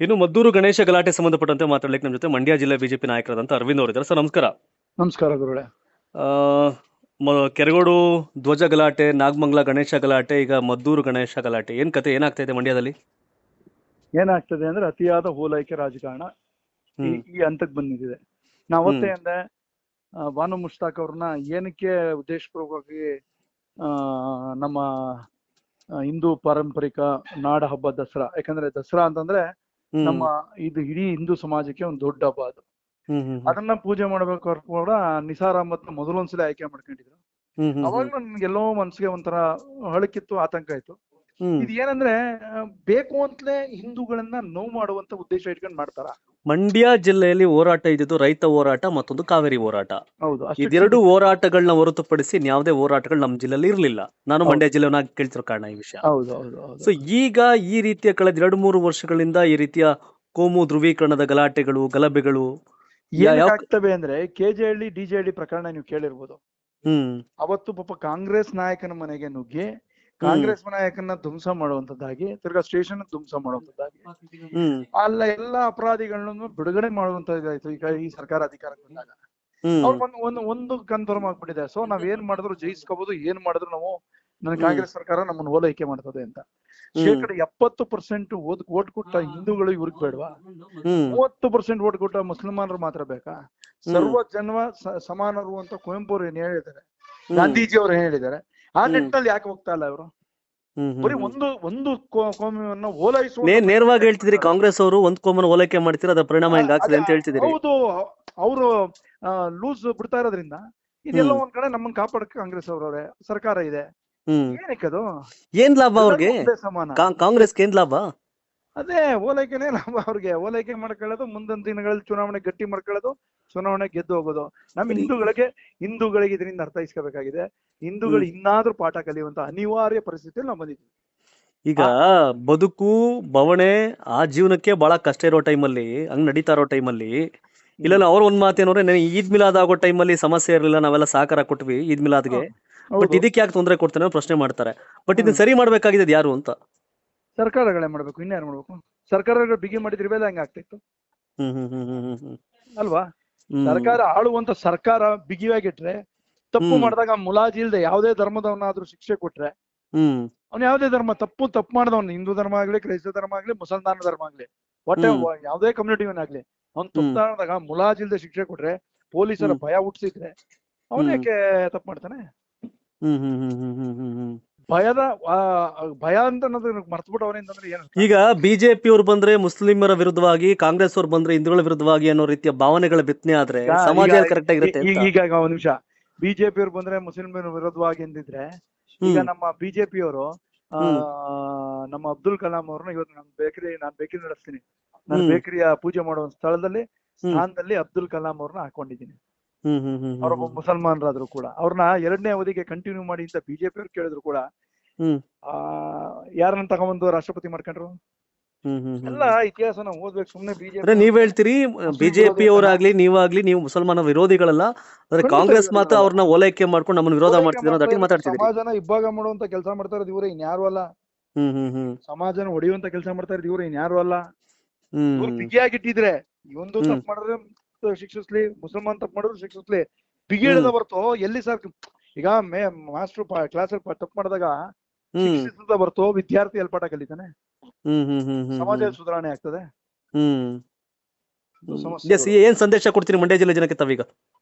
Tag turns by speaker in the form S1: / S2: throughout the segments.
S1: ಇನ್ನು ಮದ್ದೂರು ಗಣೇಶ ಗಲಾಟೆ ಸಂಬಂಧಪಟ್ಟಂತೆ ಮಾತಾಡ್ಲಿಕ್ಕೆ ನಮ್ಮ ಜೊತೆ ಮಂಡ್ಯ ಜಿಲ್ಲೆ ಬಿಜೆಪಿ ನಾಯಕರಾದಂತ ಅರವಿಂದ್ ಅವರು ಇದ್ದಾರೆ. ಸರ್ ನಮಸ್ಕಾರ.
S2: ನಮಸ್ಕಾರ ಗುರುಗಳೇ.
S1: ಆ, ಕೆರಗೋಡು ಧ್ವಜ ಗಲಾಟೆ, ನಾಗಮಂಗಲ ಗಣೇಶ ಗಲಾಟೆ, ಈಗ ಮದ್ದೂರು ಗಣೇಶ ಗಲಾಟೆ, ಏನ್ ಕತೆ, ಏನಾಗ್ತಾ ಇದೆ ಮಂಡ್ಯದಲ್ಲಿ?
S2: ಏನಾಗ್ತದೆ ಅಂದ್ರೆ ಅತಿಯಾದ ಓಲೈಕೆ ರಾಜಕಾರಣ ಈ
S1: ಹ್ಮ್
S2: ಈ ಹಂತಕ್ಕೆ ಬಂದಿದೆ. ನಾ
S1: ಹ್ಮ್
S2: ಅವತ್ತೇ ಅಂದೆ, ಬಾನು ಮುಷ್ತಾಕ್ ಅವ್ರನ್ನ ಏನಕ್ಕೆ ಉದ್ದೇಶಪೂರ್ವಕವಾಗಿ ಆ ನಮ್ಮ ಹಿಂದೂ ಪಾರಂಪರಿಕ ನಾಡ ಹಬ್ಬ ದಸರಾ, ಯಾಕಂದ್ರೆ ದಸರಾ ಅಂತಂದ್ರೆ
S1: ಹ್ಮ್
S2: ನಮ್ಮ ಇದು ಇಡೀ ಹಿಂದೂ ಸಮಾಜಕ್ಕೆ ಒಂದು ದೊಡ್ಡ ಹಬ್ಬ ಅದು.
S1: ಹ್ಮ್ ಹ್ಮ್
S2: ಅದನ್ನ ಪೂಜೆ ಮಾಡ್ಬೇಕಾದ್ರು ಕೂಡ ನಿಸಾರ್ ಅಹಮದ್ನ ಮೊದಲೊಂದ್ಸಲ ಆಯ್ಕೆ ಮಾಡ್ಕೊಂಡಿದ್ರು.
S1: ಹ್ಮ್ ಹ್ಮ್ ಹ್ಮ್
S2: ಅವಾಗ್ಲೂ ನನ್ಗೆಲ್ಲೋ ಮನ್ಸಿಗೆ ಒಂಥರ ಹಳಕಿತ್ತು, ಆತಂಕ ಇತ್ತು.
S1: ಹ್ಮ್
S2: ಇದು ಏನಂದ್ರೆ ಬೇಕು ಅಂತಲೇ ಹಿಂದೂಗಳನ್ನ ನೋವು ಮಾಡುವಂತ ಉದ್ದೇಶ ಇಟ್ಕೊಂಡು ಮಾಡ್ತಾರ.
S1: ಮಂಡ್ಯ ಜಿಲ್ಲೆಯಲ್ಲಿ ಹೋರಾಟ ಇದ್ದಿದ್ದು ರೈತ ಹೋರಾಟ, ಮತ್ತೊಂದು ಕಾವೇರಿ ಹೋರಾಟ.
S2: ಹೌದು, ಅಷ್ಟೇ.
S1: ಇದೆರಡು ಹೋರಾಟಗಳನ್ನ ಹೊರತುಪಡಿಸಿ ಯಾವುದೇ ಹೋರಾಟಗಳು ನಮ್ಮ ಜಿಲ್ಲೆಯಲ್ಲಿ ಇರಲಿಲ್ಲ. ನಾನು
S2: ಹೌದು.
S1: ಮಂಡ್ಯ ಜಿಲ್ಲೆಯನ್ನಾಗಿ ಕೇಳ್ತಿರೋ ಕಾರಣ ಈ ವಿಷಯ.
S2: ಹೌದು ಹೌದು ಹೌದು.
S1: ಸೊ ಈಗ ಈ ರೀತಿಯ ಕಳೆದ 2-3 ವರ್ಷಗಳಿಂದ ಈ ರೀತಿಯ ಕೋಮು ಧ್ರುವೀಕರಣದ ಗಲಾಟೆಗಳು, ಗಲಭೆಗಳು ಯಾವ...
S2: ಆಗ್ತವೆ ಅಂದ್ರೆ ಕೆಜೆಹಳ್ಳಿ ಡಿಜೆಹಳ್ಳಿ ಪ್ರಕರಣ ನೀವು ಕೇಳಿರ್ಬೋದು.
S1: ಹ್ಮ್
S2: ಅವತ್ತು ಪಾಪ ಕಾಂಗ್ರೆಸ್ ನಾಯಕನ ಮನೆಗೆ ನುಗ್ಗಿ ಕಾಂಗ್ರೆಸ್ ನಾಯಕನ ಧ್ವಂಸ ಮಾಡುವಂತದ್ದಾಗಿ, ತಿರ್ಗಾ ಸ್ಟೇಷನ್ ಧ್ವಂಸ ಮಾಡುವಂತದ್ದಾಗಿ,
S1: ಹ್ಮ್
S2: ಅಲ್ಲ ಎಲ್ಲಾ ಅಪರಾಧಿಗಳನ್ನು ಬಿಡುಗಡೆ ಮಾಡುವಂತದ್ದಾಯ್ತು. ಈಗ ಈ ಸರ್ಕಾರ ಅಧಿಕಾರಕ್ಕೆ ಬಂದಾಗ
S1: ಹ್ಮ್
S2: ಅವ್ರಿಗೆ ಒಂದು ಕನ್ಫರ್ಮ್ ಆಗ್ಬಿಟ್ಟಿದೆ. ಸೊ ನಾವ್ ಏನ್ ಮಾಡಿದ್ರು ಜಯಿಸ್ಕೋಬಹುದು, ಏನ್ ಮಾಡಿದ್ರು ನಾವು, ನನ್ನ ಕಾಂಗ್ರೆಸ್ ಸರ್ಕಾರ ನಮ್ಮನ್ನು ಓಲೈಕೆ ಮಾಡ್ತದೆ ಅಂತ. 70% ಓಟ್ ಕೊಟ್ಟ ಹಿಂದೂಗಳು ಇವ್ರಿಗೆ ಬೇಡವಾ? 30% ಓಟ್ ಕೊಟ್ಟ ಮುಸಲ್ಮಾನರು ಮಾತ್ರ ಬೇಕಾ? ಸರ್ವ ಜನ್ಮ ಸಮಾನರು ಅಂತ ಕುವೆಂಪು ಅವ್ರು ಏನ್ ಹೇಳಿದ್ದಾರೆ, ಗಾಂಧೀಜಿ ಅವ್ರು ಏನ್ ಹೇಳಿದ್ದಾರೆ, ಆ ನಿಟ್ಟಿನಲ್ಲಿ ಯಾಕೆ ಹೋಗ್ತಾ ಇಲ್ಲ ಇವರು? ಬರೀ ಒಂದು ಕೋಮವನ್ನು ಓಲೈಸುವ...
S1: ನೇರವಾಗಿ ಹೇಳ್ತಿದ್ರಿ, ಕಾಂಗ್ರೆಸ್ ಅವರು ಒಂದ್ ಕೋಮನ ಓಲೈಕೆ ಮಾಡ್ತೀರ, ಅದರ ಪರಿಣಾಮ ಹಿಂಗಾಗ್ತದೆ ಅಂತ ಹೇಳ್ತಿದ್ರಿ.
S2: ಹೌದು, ಅವರು ಲೂಸ್ ಬಿಡ್ತಾ ಇರೋದ್ರಿಂದ ಇದೆಲ್ಲ ಒಂದ್ ಕಡೆ ನಮ್ಮನ್ನ ಕಾಪಾಡಕ್ಕೆ ಕಾಂಗ್ರೆಸ್ ಅವರವ್ರೆ ಸರ್ಕಾರ ಇದೆ. ಏನಕ್ಕೆ ಅದು?
S1: ಏನ್ ಲಾಭ ಅವ್ರಿಗೆ?
S2: ಸಮಾನ
S1: ಕಾಂಗ್ರೆಸ್ಗೆ ಏನ್ ಲಾಭ?
S2: ಅದೇ ಓಲೈಕೆನೇ ಲಾಭ ಅವ್ರಿಗೆ. ಓಲೈಕೆ ಮಾಡ್ಕೊಳ್ಳೋದು, ಮುಂದಿನ ದಿನಗಳಲ್ಲಿ ಚುನಾವಣೆ ಗಟ್ಟಿ ಮಾಡ್ಕೊಳ್ಳೋದು, ಚುನಾವಣೆ ಗೆದ್ದು ಹೋಗೋದು. ನಮ್ಮ ಹಿಂದೂಗಳಿಗೆ ಇದರಿಂದ ಅರ್ಥೈಸ್ಕೋಬೇಕಾಗಿದೆ. ಹಿಂದೂಗಳು ಇನ್ನಾದ್ರೂ ಪಾಠ ಕಲಿಯುವಂತ ಅನಿವಾರ್ಯ ಪರಿಸ್ಥಿತಿಯಲ್ಲಿ ನಾವು ಬಂದಿದ್ದೀವಿ.
S1: ಈಗ ಬದುಕು ಬವಣೆ ಆ ಜೀವನಕ್ಕೆ ಬಹಳ ಕಷ್ಟ ಇರೋ ಟೈಮಲ್ಲಿ, ಹಂಗ್ ನಡೀತಾ ಇರೋ ಟೈಮಲ್ಲಿ, ಇಲ್ಲ ಅವ್ರ ಒಂದ್ ಮಾತೇನವ್ರೆ, ಈದ್ ಮಿಲಾದ್ ಆಗೋ ಟೈಮಲ್ಲಿ ಸಮಸ್ಯೆ ಇರಲಿಲ್ಲ, ನಾವೆಲ್ಲ ಸಹಕಾರ ಕೊಟ್ವಿ ಈದ್ ಮಿಲಾದ್ಗೆ, ಬಟ್ ಇದಕ್ಕೆ ಯಾಕೆ ತೊಂದರೆ ಕೊಡ್ತಾನೆ ಪ್ರಶ್ನೆ ಮಾಡ್ತಾರೆ. ಬಟ್ ಇದನ್ನ ಸರಿ ಮಾಡ್ಬೇಕಾಗಿದ್ದು ಯಾರು ಅಂತ?
S2: ಸರ್ಕಾರಗಳೇ ಮಾಡ್ಬೇಕು, ಇನ್ಯಾರು ಮಾಡ್ಬೇಕು? ಸರ್ಕಾರಗಳು ಬಿಗಿ ಮಾಡಿದ್ರೆ ಇವೆಲ್ಲ ಹೆಂಗ ಆಗ್ತಿತ್ತು ಅಲ್ವಾ? ಸರ್ಕಾರ ಆಳುವಂತ ಸರ್ಕಾರ ಬಿಗಿಯಾಗಿಟ್ರೆ, ತಪ್ಪು ಮಾಡಿದಾಗ ಮುಲಾಜಿ ಇಲ್ದೆ ಯಾವ್ದೇ ಧರ್ಮದವನಾದ್ರೂ ಶಿಕ್ಷೆ ಕೊಟ್ರೆ, ಅವ್ನು ಯಾವ್ದೇ ಧರ್ಮ ತಪ್ಪು ಮಾಡಿದವನು, ಹಿಂದೂ ಧರ್ಮ ಆಗ್ಲಿ, ಕ್ರೈಸ್ತ ಧರ್ಮ ಆಗ್ಲಿ, ಮುಸಲ್ಮಾನ ಧರ್ಮ ಆಗ್ಲಿ, ಒಟ್ಟೆ ಯಾವ್ದೇ ಕಮ್ಯುನಿಟಿವನ್ನಾಗ್ಲಿ, ಅವ್ನು ತಪ್ಪಾದಾಗ ಮುಲಾಜಿ ಇಲ್ದೆ ಶಿಕ್ಷೆ ಕೊಟ್ರೆ, ಪೊಲೀಸರ ಭಯ ಹುಟ್ಟಿಸಿದ್ರೆ, ಅವನ್ ಯಾಕೆ ತಪ್ಪು ಮಾಡ್ತಾನೆ? ಭಯ ಅಂತ ಮರ್ತ್ಬಿಟ್ಟವನೇ ಅಂತಂದ್ರೆ ಏನು? ಈಗ
S1: ಬಿಜೆಪಿ ಅವ್ರು ಬಂದ್ರೆ ಮುಸ್ಲಿಮರ ವಿರುದ್ಧವಾಗಿ, ಕಾಂಗ್ರೆಸ್ ಅವ್ರು ಬಂದ್ರೆ ಹಿಂದೂಗಳ ವಿರುದ್ಧವಾಗಿ ಅನ್ನೋ ರೀತಿಯ ಭಾವನೆಗಳ ಬಿತ್ತನೆ ಆದ್ರೆ ಸಮಾಜ ಕರೆಕ್ಟ್ ಆಗಿರುತ್ತೆ.
S2: ಈಗ ಒಂದ್ ನಿಮಿಷ, ಬಿಜೆಪಿ ಅವ್ರು ಬಂದ್ರೆ ಮುಸ್ಲಿಮರ ವಿರುದ್ಧವಾಗಿ ಎಂದಿದ್ರೆ, ಈಗ ನಮ್ಮ ಬಿಜೆಪಿ ಅವರು ನಮ್ಮ ಅಬ್ದುಲ್ ಕಲಾಂ ಅವ್ರನ್ನ ಇವತ್ತು ನಾನು ಬೇಕರಿ ನಡೆಸ್ತೀನಿ, ನಾನು ಬೇಕರಿಯ ಪೂಜೆ ಮಾಡುವ ಸ್ಥಾನದಲ್ಲಿ ಅಬ್ದುಲ್ ಕಲಾಂ ಅವ್ರನ್ನ ಹಾಕೊಂಡಿದ್ದೀನಿ. ಅವ್ರೊಬ್ಬ ಮುಸಲ್ಮಾನರಾದ್ರು ಕೂಡ ಅವ್ರನ್ನ 2ನೇ ಅವಧಿಗೆ ಕಂಟಿನ್ಯೂ ಮಾಡಿ ಅಂತ ಬಿಜೆಪಿ ಅವ್ರು ಕೇಳಿದ್ರು ಕೂಡ ಯಾರನ್ನ ತಗೊಂಡ್ಬಂದು ರಾಷ್ಟ್ರಪತಿ ಮಾಡ್ಕೊಂಡ್ರು? ಎಲ್ಲ ಇತಿಹಾಸನ ಓದ್ಬೇಕು. ಸುಮ್ನೆ ಬಿಜೆಪಿ
S1: ನೀವ್ ಹೇಳ್ತೀರಿ ಬಿಜೆಪಿ ಅವರಾಗ್ಲಿ ನೀವಾಗ್ಲಿ ನೀವು ಮುಸಲ್ಮಾನ ವಿರೋಧಿಗಳಲ್ಲ, ಆದ್ರೆ ಕಾಂಗ್ರೆಸ್ ಮಾತ್ರ ಅವ್ರನ್ನ ಓಲೈಕೆ ಮಾಡ್ಕೊಂಡು ನಮ್ಮನ್ನ ವಿರೋಧ ಮಾಡ್ತಿದ್ರು ಮಾತಾಡ್ತಿದ್ರು.
S2: ಸಮಾಜನ ಇಬ್ಬಾಗ ಮಾಡುವಂತ ಕೆಲಸ ಮಾಡ್ತಾ ಇರೋದು ಇವ್ರೆ, ಇನ್ಯಾರು ಅಲ್ಲ. ಸಮಾಜನ ಹೊಡೆಯುವಂತ ಕೆಲಸ ಮಾಡ್ತಾ ಇರೋದು ಇವ್ರೆ, ಇನ್ಯಾರು ಅಲ್ಲ. ಬಿಗಿಯಾಗಿಟ್ಟಿದ್ರೆ ಒಂದು ತಪ್ಪು ಮಾಡಿದ್ರೆ ಶಿಕ್ಷಿಸ್ಲಿ, ಮುಸಲ್ಮಾನ್ ತಪ್ಪು ಮಾಡಿದ್ರು ಶಿಕ್ಷಿಸ್ಲಿ, ಬಿಗಿ ಹಿಡಿದ ಹೊರತು ಎಲ್ಲಿ ಸರ್? ಈಗ ಮಾಸ್ಟರ್ ಕ್ಲಾಸ್ ತಪ್ಪು ಮಾಡಿದಾಗ ಶಿಕ್ಷಿಸಿದ ಹೊರತು ವಿದ್ಯಾರ್ಥಿ ಎಲ್ಲಿ ಪಾಠ ಕಲಿತಾನೆ? ಸಮಾಜ ಸುಧಾರಣೆ ಆಗ್ತದೆ?
S1: ಏನ್ ಸಂದೇಶ ಕೊಡ್ತೀರಿ ಮಂಡ್ಯ ಜಿಲ್ಲೆ ಜನಕ್ಕೆ ತಾವೀಗ?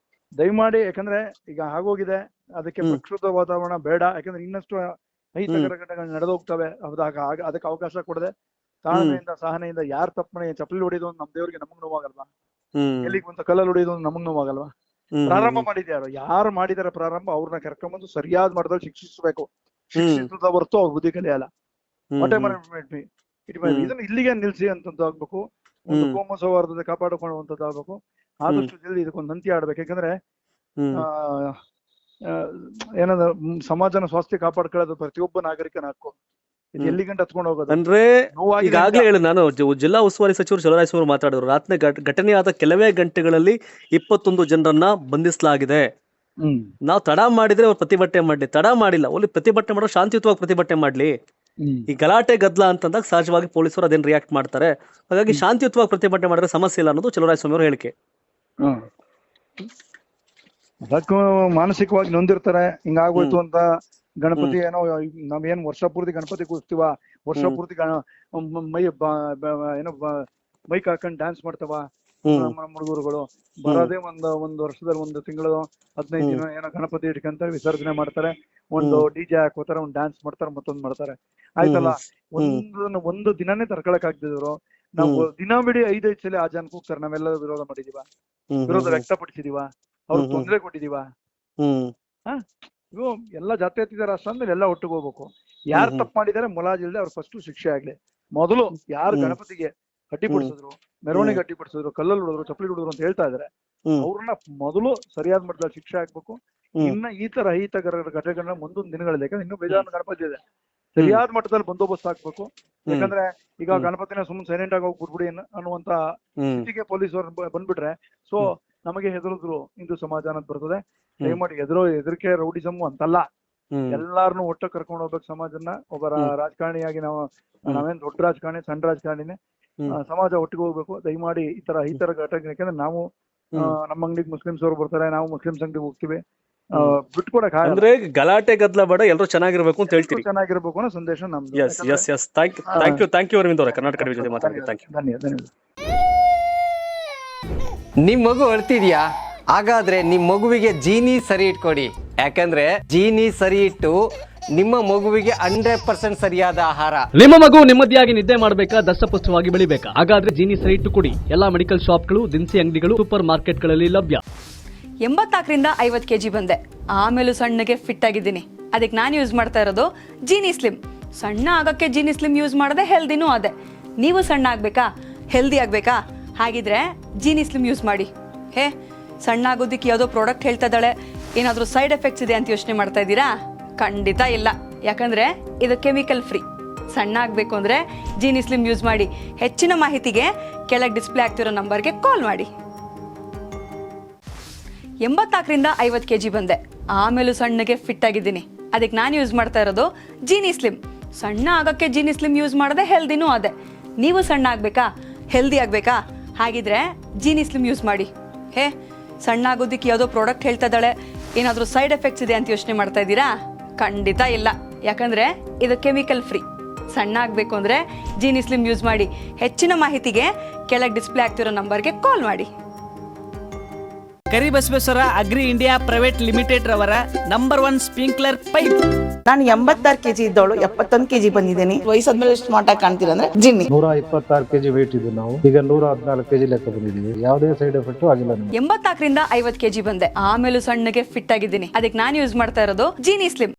S2: ದಯಮಾಡಿ, ಯಾಕಂದ್ರೆ ಈಗ ಆಗೋಗಿದೆ, ಅದಕ್ಕೆ ಪ್ರಕ್ಷುಬ್ಧ ವಾತಾವರಣ ಬೇಡ. ಯಾಕಂದ್ರೆ ಇನ್ನಷ್ಟು ಅಹಿತಕರ ಘಟನೆಗಳು ನಡೆದೋಗ್ತವೆ. ಅದಕ್ಕೆ ಅವಕಾಶ ಕೊಡದೆ ತಾಳ್ಮೆಯಿಂದ, ಸಹನೆಯಿಂದ, ಯಾರು ತಪ್ಪಣೆ ಚಪ್ಪಲಿ ಹೊಡಿಯೋದು ನಮ್ ದೇವ್ರಿಗೆ ನಮಗ್ ನೋವಾಗಲ್ವಾ? ಎಲ್ಲಿಗೆ ಬಂತ ಕಲ್ಲಲ್ಲಿ ಹೊಡಿಯೋದು ನಮಗ್ ನೋವಾಗಲ್ವಾ? ಪ್ರಾರಂಭ ಮಾಡಿದ್ಯಾರು? ಯಾರು ಮಾಡಿದಾರೆ ಪ್ರಾರಂಭ, ಅವ್ರನ್ನ ಕರ್ಕೊಂಡ್ಬಂದು ಸರಿಯಾದ ಮಟ್ಟದಲ್ಲಿ ಶಿಕ್ಷಿಸಬೇಕು. ಶಿಕ್ಷಿಸದ ಹೊರತು ಅವ್ರ ಬುದ್ಧಿ ಕಲಿಯಲ್ಲ. ಇದನ್ನ ಇಲ್ಲಿಗೆ ನಿಲ್ಸಿ ಅಂತದ್ದು ಆಗ್ಬೇಕು. ಒಂದು ಕೋಮ ಸೌಹಾರ್ದತೆ ಕಾಪಾಡಿಕೊಳ್ಳುವಂತದ್ದು ಆಗ್ಬೇಕು. ಆದಷ್ಟು ಜಲ್ದಿ ಇದಕ್ಕೊಂದು ನಂತಿ ಆಡ್ಬೇಕು. ಯಾಕಂದ್ರೆ ಏನಂದ್ರೆ ಸಮಾಜನ ಸ್ವಾಸ್ಥ್ಯ ಕಾಪಾಡ್ಕೊಳ್ಳೋದು ಪ್ರತಿಯೊಬ್ಬ ನಾಗರಿಕನ ಹಕ್ಕು. ಎಲ್ಲಿ ಗಂಟೆ ಹತ್ಕೊಂಡು ಹೋಗೋದು
S1: ಅಂದ್ರೆ ಈಗಾಗ್ಲೇ ಹೇಳಿ, ನಾನು ಜಿಲ್ಲಾ ಉಸ್ತುವಾರಿ ಸಚಿವರು ಚಲರಾಯಸ್ವಾಮಿ ಮಾಡಿದ್ರು, ರಾತ್ರಿ ಘಟನೆಯಾದ ಕೆಲವೇ ಗಂಟೆಗಳಲ್ಲಿ 21 ಜನರನ್ನ ಬಂಧಿಸಲಾಗಿದೆ. ನಾವು ತಡ ಮಾಡಿದ್ರೆ ಅವ್ರು ಪ್ರತಿಭಟನೆ ಮಾಡ್ಲಿ, ತಡ ಮಾಡಿಲ್ಲ, ಒಳ್ಳೆ ಪ್ರತಿಭಟನೆ ಮಾಡೋ ಶಾಂತಿಯುತವಾಗಿ ಪ್ರತಿಭಟನೆ ಮಾಡ್ಲಿ. ಈ ಗಲಾಟೆ ಗದ್ದಲ ಅಂತಂದಾಗ ಸಹಜವಾಗಿ ಪೊಲೀಸರು ಅದೇನ್ ರಿಯಾಕ್ಟ್ ಮಾಡ್ತಾರೆ. ಹಾಗಾಗಿ ಶಾಂತಿಯುತವಾಗಿ ಪ್ರತಿಭಟನೆ ಮಾಡಿದ್ರೆ ಸಮಸ್ಯೆ ಇಲ್ಲ ಅನ್ನೋದು ಚಲುವರಾಯಸ್ವಾಮಿ ಅವರ ಹೇಳಿಕೆ.
S2: ಅದಕ್ಕೂ ಮಾನಸಿಕವಾಗಿ ನೊಂದಿರ್ತಾರೆ, ಹಿಂಗಾಗೋಯ್ತು ಅಂತ. ಗಣಪತಿ ಏನೋ ನಾವೇನ್ ವರ್ಷ ಪೂರ್ತಿ ಗಣಪತಿ ಕೂರಿಸ್ತೀವ, ವರ್ಷ ಪೂರ್ತಿ ಏನೋ ಮೈಕ್ ಹಾಕೊಂಡ್ ಡ್ಯಾನ್ಸ್ ಮಾಡ್ತಾವ ನಮ್ಮ ಹುಡುಗರುಗಳು. ಬರೋದೇ ಒಂದ್ ವರ್ಷದಲ್ಲಿ 1 ತಿಂಗಳು 15 ದಿನ ಏನೋ ಗಣಪತಿ ಇಟ್ಕೊಂತಾರೆ, ವಿಸರ್ಜನೆ ಮಾಡ್ತಾರೆ, ಒಂದು DJ ಹಾಕೋತಾರೆ, ಒಂದ್ ಡ್ಯಾನ್ಸ್ ಮಾಡ್ತಾರೆ, ಮತ್ತೊಂದ್ ಮಾಡ್ತಾರೆ. ಆಯ್ತಲ್ಲ, ಒಂದು ದಿನನೇ ತರ್ಕೊಳಕ್ ಆಗ್ತಿದ್ರು. ನಾವು ದಿನವಿಡೀ 5 ಸಲ ಆ ಜನ ಕೂಗ್ತಾರೆ, ನಾವೆಲ್ಲ ವಿರೋಧ ಮಾಡಿದೀವ, ವಿರೋಧ ವ್ಯಕ್ತಪಡಿಸಿದೀವ, ಅವ್ರಿಗೆ ತೊಂದರೆ ಕೊಟ್ಟಿದೀವ. ಇವು ಎಲ್ಲ ಜಾತ್ಯತೀತ ರಾಷ್ಟ್ರ ಅಂದ್ರೆ ಎಲ್ಲ ಒಟ್ಟಿಗೆ ಹೋಗ್ಬೇಕು. ಯಾರು ತಪ್ಪು ಮಾಡಿದಾರೆ ಮುಲಾಜಿಲ್ದೆ ಅವ್ರ ಫಸ್ಟ್ ಶಿಕ್ಷೆ ಆಗ್ಲಿ. ಮೊದಲು ಯಾರು ಗಣಪತಿಗೆ ಅಡ್ಡಿಪಡಿಸಿದ್ರು, ಮೆರವಣಿಗೆ ಅಡ್ಡಿಪಡಿಸಿದ್ರು, ಕಲ್ಲಲ್ಲಿ ಹೊಡೆದ್ರು, ಚಪ್ಪಲಿ ಹೊಡೆದ್ರು ಅಂತ ಹೇಳ್ತಾ ಇದಾರೆ, ಅವ್ರನ್ನ ಮೊದಲು ಸರಿಯಾದ ಮಟ್ಟದಲ್ಲಿ ಶಿಕ್ಷೆ ಹಾಕ್ಬೇಕು. ಇನ್ನ ಈ ತರ ಅಹಿತಕರ ಘಟನೆಗಳನ್ನ ಮುಂದೊಂದು ದಿನಗಳಲ್ಲಿ, ಯಾಕಂದ್ರೆ ಇನ್ನೂ ಬೇಜಾರು ಗಣಪತಿ ಇದೆ, ಸರಿಯಾದ ಮಟ್ಟದಲ್ಲಿ ಬಂದೋಬಸ್ತ್ ಹಾಕ್ಬೇಕು. ಯಾಕಂದ್ರೆ ಈಗ ಗಣಪತಿನ ಸುಮ್ಮನೆ ಸೈಲೆಂಟ್ ಆಗಿ ಹೋಗ್ಬಿಡ್ಬಿಡಿ ಅನ್ನುವಂತ ಸ್ಥಿತಿಗೆ ಪೊಲೀಸರು ಬಂದ್ಬಿಟ್ರೆ ಸೊ ನಮಗೆ ಹೆದರಿದ್ರು ಹಿಂದೂ ಸಮಾಜ ಅನ್ನೋದು ಬರ್ತದೆ. ದಯಮಾಡಿ ಹೆದರಿಕೆ ರೌಡಿಸಮ್ ಅಂತಲ್ಲ, ಎಲ್ಲಾರನು ಒಟ್ಟ ಕರ್ಕೊಂಡು ಹೋಗ್ಬೇಕು ಸಮಾಜನ. ಒಬ್ಬ ರಾಜಕಾರಣಿಯಾಗಿ ನಾವೇನ್ ದೊಡ್ಡ ರಾಜಕಾರಣಿ, ಸಣ್ಣ ರಾಜಕಾರಣಿನೇ, ಸಮಾಜ ಒಟ್ಟಿಗೆ ಹೋಗ್ಬೇಕು. ದಯಮಾಡಿ ಈ ತರ ಘಟನೆ, ಯಾಕಂದ್ರೆ ನಾವು ನಮ್ಮ ಅಂಗಡಿಗೆ ಮುಸ್ಲಿಮ್ಸ್ ಅವರು ಬರ್ತಾರೆ, ನಾವು ಮುಸ್ಲಿಮ್ಸ್ ಅಂಗಡಿಗೆ ಹೋಗ್ತೀವಿ, ಬಿಟ್ಕೊಡಕ್
S1: ಅಂದ್ರೆ ಗಲಾಟೆ ಗದ್ದಲ ಬೇಡ, ಎಲ್ಲರೂ ಚೆನ್ನಾಗಿರ್ಬೇಕು ಅಂತ ಹೇಳ್ತೀರಿ.
S2: ಚೆನ್ನಾಗಿರ್ಬೇಕು ಅನ್ನೋ ಸಂದೇಶ ನಮ್ದು.
S1: ಎಸ್ ಥ್ಯಾಂಕ್ ಯು ಅರವಿಂದ್ ಅವರೇ, ಕರ್ನಾಟಕ ಟಿವಿ ಜೊತೆ ಮಾತಾಡಿ. Thank you.
S2: ಧನ್ಯವಾದ.
S3: ನಿಮ್ ಮಗು ಅಳ್ತಿದ್ಯಾ? ಹಾಗಾದ್ರೆ ನಿಮ್ ಮಗುವಿಗೆ ಜೀನಿ ಸರಿ ಇಟ್ಕೊಡಿ. ಯಾಕಂದ್ರೆ ಜೀನಿ ಸರಿ ಇಟ್ಟು ನಿಮ್ಮ ಮಗುವಿಗೆ 100% ಸರಿಯಾದ ಆಹಾರ.
S4: ನಿಮ್ಮ ಮಗು ನೆಮ್ಮದಿಯಾಗಿ ನಿದ್ದೆ ಮಾಡಬೇಕಾ, ದಷ್ಟಪುಷ್ಟವಾಗಿ ಬೆಳಿಬೇಕಾ? ಹಾಗಾದ್ರೆ ಜೀನಿ ಸರಿ ಇಟ್ಟು ಕೊಡಿ. ಎಲ್ಲಾ ಮೆಡಿಕಲ್ ಶಾಪ್ಗಳು, ದಿನಸಿ ಅಂಗಡಿಗಳು, ಸೂಪರ್ ಮಾರ್ಕೆಟ್ಗಳಲ್ಲಿ ಲಭ್ಯ.
S5: 84ರಿಂದ 50 kg ಬಂದೆ, ಆಮೇಲೂ ಸಣ್ಣಗೆ ಫಿಟ್ ಆಗಿದ್ದೀನಿ. ಅದಕ್ಕೆ ನಾನು ಯೂಸ್ ಮಾಡ್ತಾ ಇರೋದು ಜೀನಿ ಸ್ಲಿಮ್. ಸಣ್ಣ ಆಗಕ್ಕೆ ಜೀನಿ ಸ್ಲಿಮ್ ಯೂಸ್ ಮಾಡದೆ ಹೆಲ್ದಿನೂ ಅದೇ. ನೀವು ಸಣ್ಣ ಆಗ್ಬೇಕಾ, ಹೆಲ್ದಿ ಆಗ್ಬೇಕಾ? ಹಾಗಿದ್ರೆ ಜೀನಿ ಸ್ಲಿಮ್ ಯೂಸ್ ಮಾಡಿ. ಹೇ, ಸಣ್ಣ ಆಗೋದಕ್ಕೆ ಯಾವುದೋ ಪ್ರಾಡಕ್ಟ್ ಹೇಳ್ತಾ ಇದ್ದಾಳೆ, ಏನಾದರೂ ಸೈಡ್ ಎಫೆಕ್ಟ್ಸ್ ಇದೆ ಅಂತ ಯೋಚನೆ ಮಾಡ್ತಾ ಇದ್ದೀರಾ? ಖಂಡಿತ ಇಲ್ಲ, ಯಾಕಂದ್ರೆ ಇದು ಕೆಮಿಕಲ್ ಫ್ರೀ. ಸಣ್ಣ ಆಗಬೇಕು ಅಂದ್ರೆ ಜೀನಿ ಸ್ಲಿಮ್ ಯೂಸ್ ಮಾಡಿ. ಹೆಚ್ಚಿನ ಮಾಹಿತಿಗೆ ಕೆಳಗೆ ಡಿಸ್ಪ್ಲೇ ಆಗ್ತಿರೋ ನಂಬರ್ಗೆ ಕಾಲ್ ಮಾಡಿ. 84ರಿಂದ 50 kg ಬಂದೆ, ಆಮೇಲೂ ಸಣ್ಣಗೆ ಫಿಟ್ ಆಗಿದ್ದೀನಿ. ಅದಕ್ಕೆ ನಾನು ಯೂಸ್ ಮಾಡ್ತಾ ಇರೋದು ಜೀನಿ ಸ್ಲಿಮ್. ಸಣ್ಣ ಆಗಕ್ಕೆ ಜೀನಿ ಸ್ಲಿಮ್ ಯೂಸ್ ಮಾಡದೆ ಹೆಲ್ದಿನೂ ಅದೇ. ನೀವು ಸಣ್ಣ ಆಗ್ಬೇಕಾ, ಹೆಲ್ದಿ ಆಗ್ಬೇಕಾ? ಹಾಗಿದ್ರೆ ಜೀನಿ ಸ್ಲಿಮ್ ಯೂಸ್ ಮಾಡಿ. ಹೇ, ಸಣ್ಣ ಆಗೋದಕ್ಕೆ ಯಾವುದೋ ಪ್ರಾಡಕ್ಟ್ ಹೇಳ್ತಾ ಇದ್ದಾಳೆ, ಏನಾದರೂ ಸೈಡ್ ಎಫೆಕ್ಟ್ಸ್ ಇದೆ ಅಂತ ಯೋಚನೆ ಮಾಡ್ತಾ ಇದ್ದೀರಾ? ಖಂಡಿತ ಇಲ್ಲ, ಯಾಕಂದ್ರೆ ಇದು ಕೆಮಿಕಲ್ ಫ್ರೀ. ಸಣ್ಣ ಆಗಬೇಕು ಅಂದ್ರೆ ಜೀನಿ ಸ್ಲಿಮ್ ಯೂಸ್ ಮಾಡಿ. ಹೆಚ್ಚಿನ ಮಾಹಿತಿಗೆ ಕೆಳಗೆ ಡಿಸ್ಪ್ಲೇ ಆಗ್ತಿರೋ ನಂಬರ್ಗೆ ಕಾಲ್ ಮಾಡಿ.
S6: Karibasaveshwara agri India private limited ರವರ ನಂಬರ್ 1 ಸ್ಪ್ರಿಂಕ್ಲರ್ ಪೈಪ್.
S7: ನಾನು 86 kg ಇದ್ದವಳು 71 kg ಬಂದಿದ್ದೀನಿ. ವಯಸ್ಸಾದ್ಮೇಲೆ ಸ್ಮಾರ್ಟ್ ಆಗಿ ಕಾಣ್ತೀರ ಅಂದ್ರೆ ಜಿನ್ನಿ.
S8: 126 kg ವೇಟ್ ಇದ್ದು ನಾವು ಈಗ 114 kg ಲೆಕ್ಕ ಬಂದಿದ್ದೀವಿ. ಯಾವುದೇ ಸೈಡ್ ಎಫೆಕ್ಟ್ ಆಗಿಲ್ಲ.
S5: 84ರಿಂದ 50 kg ಬಂದೆ, ಆಮೇಲೂ ಸಣ್ಣಗೆ ಫಿಟ್ ಆಗಿದ್ದೀನಿ. ಅದಕ್ಕೆ ನಾನು ಯೂಸ್ ಮಾಡ್ತಾ ಇರೋದು ಜೀನಿ ಸ್ಲಿಮ್.